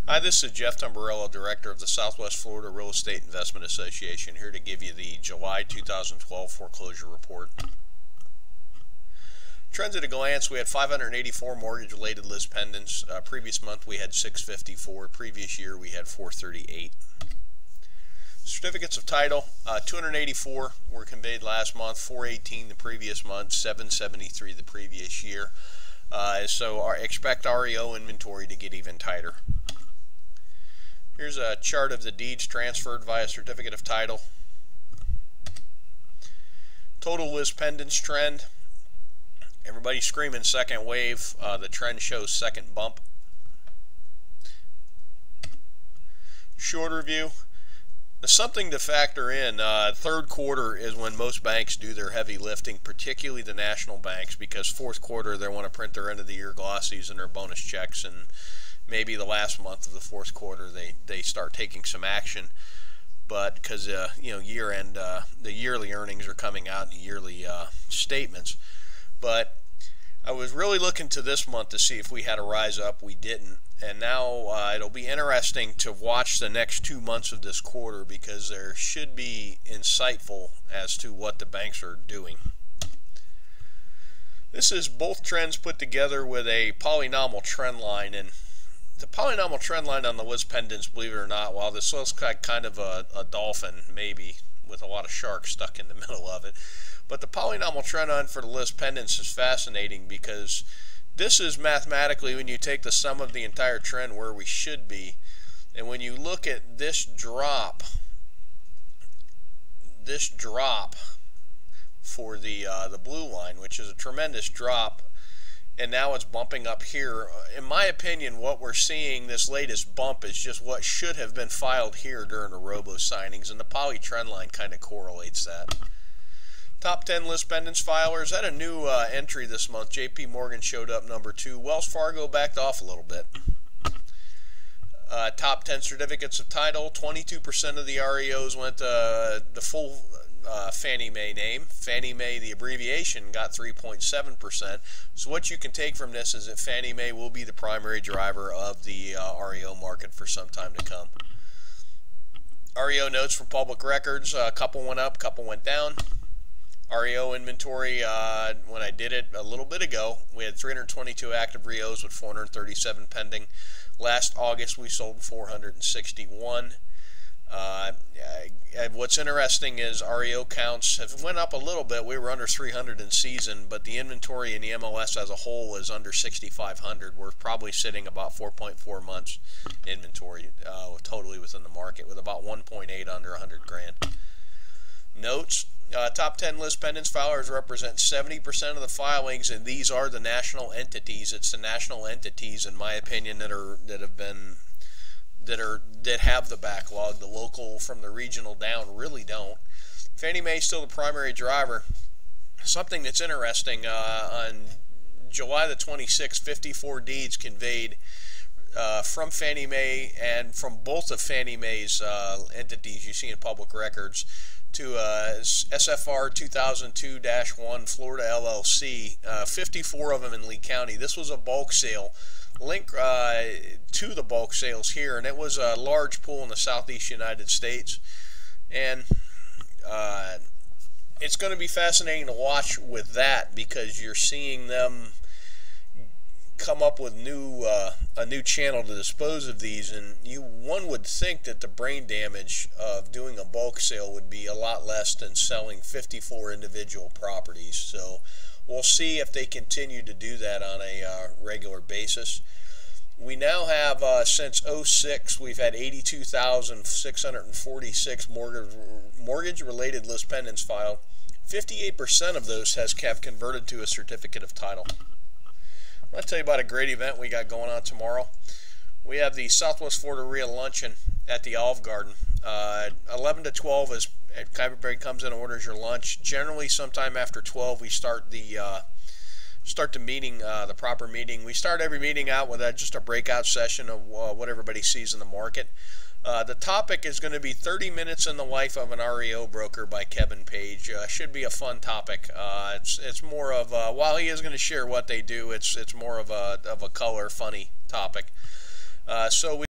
Hi, this is Jeff Tamburello, Director of the Southwest Florida Real Estate Investment Association, here to give you the July 2012 foreclosure report. Trends at a glance: we had 584 mortgage-related list pendants. Previous month we had 654. Previous year we had 438. Certificates of title: 284 were conveyed last month, 418 the previous month, 773 the previous year. So expect REO inventory to get even tighter. Here's a chart of the deeds transferred via certificate of title. Total list pendants trend. Everybody's screaming second wave. The trend shows second bump. Short review. Something to factor in. Third quarter is when most banks do their heavy lifting, particularly the national banks, because fourth quarter they want to print their end of the year glossies and their bonus checks, and maybe the last month of the fourth quarter they start taking some action. But because year end, the yearly earnings are coming out in the yearly statements. But I was really looking to this month to see if we had a rise up. We didn't, and now it'll be interesting to watch the next 2 months of this quarter, because there should be insightful as to what the banks are doing. This is both trends put together with a polynomial trend line, and the polynomial trend line on the list pendants, believe it or not, while this looks like kind of a dolphin, maybe, with a lot of sharks stuck in the middle of it, but the polynomial trend line for the list pendants is fascinating, because this is mathematically, when you take the sum of the entire trend, where we should be. And when you look at this drop for the blue line, which is a tremendous drop, and now it's bumping up here. In my opinion, what we're seeing, this latest bump, is just what should have been filed here during the robo signings, and the poly trend line kind of correlates that. Top 10 list pendants filers had a new entry this month. JP Morgan showed up number 2. Wells Fargo backed off a little bit. Top 10 certificates of title: 22% of the REOs went to the full Fannie Mae name. Fannie Mae, the abbreviation, got 3.7%. So what you can take from this is that Fannie Mae will be the primary driver of the REO market for some time to come. REO notes from public records: a couple went up, a couple went down. REO inventory, when I did it a little bit ago, we had 322 active REOs with 437 pending. Last August we sold 461. What's interesting is REO counts have went up a little bit. We were under 300 in season, but the inventory in the MLS as a whole is under 6,500. We're probably sitting about 4.4 months inventory, totally within the market, with about 1.8 under 100 grand. Notes: top 10 list pendants filers represent 70% of the filings, and these are the national entities. It's the national entities, in my opinion, that have the backlog. The local from the regional down really don't. Fannie Mae is still the primary driver. Something that's interesting: on July the 26th, 54 deeds conveyed from Fannie Mae and from both of Fannie Mae's entities you see in public records to SFR 2002-1 Florida LLC, 54 of them in Lee County. This was a bulk sale. Link to the bulk sales here, and it was a large pool in the southeast United States, and it's going to be fascinating to watch with that, because you're seeing them come up with a new channel to dispose of these, and one would think that the brain damage of doing a bulk sale would be a lot less than selling 54 individual properties. So we'll see if they continue to do that on a regular basis. We now have, since 06, we've had 82,646 mortgage-related list pendants filed. 58% of those have converted to a certificate of title. I'm going to tell you about a great event we got going on tomorrow. We have the Southwest Florida Real Luncheon at the Olive Garden. 11 to 12 is everybody comes in and orders your lunch. Generally, sometime after 12, we start the meeting, the proper meeting. We start every meeting out with just a breakout session of what everybody sees in the market. The topic is going to be 30 Minutes in the Life of an REO Broker by Kevin Page. Should be a fun topic. It's more of, while he is going to share what they do, it's more of a color, funny topic. So we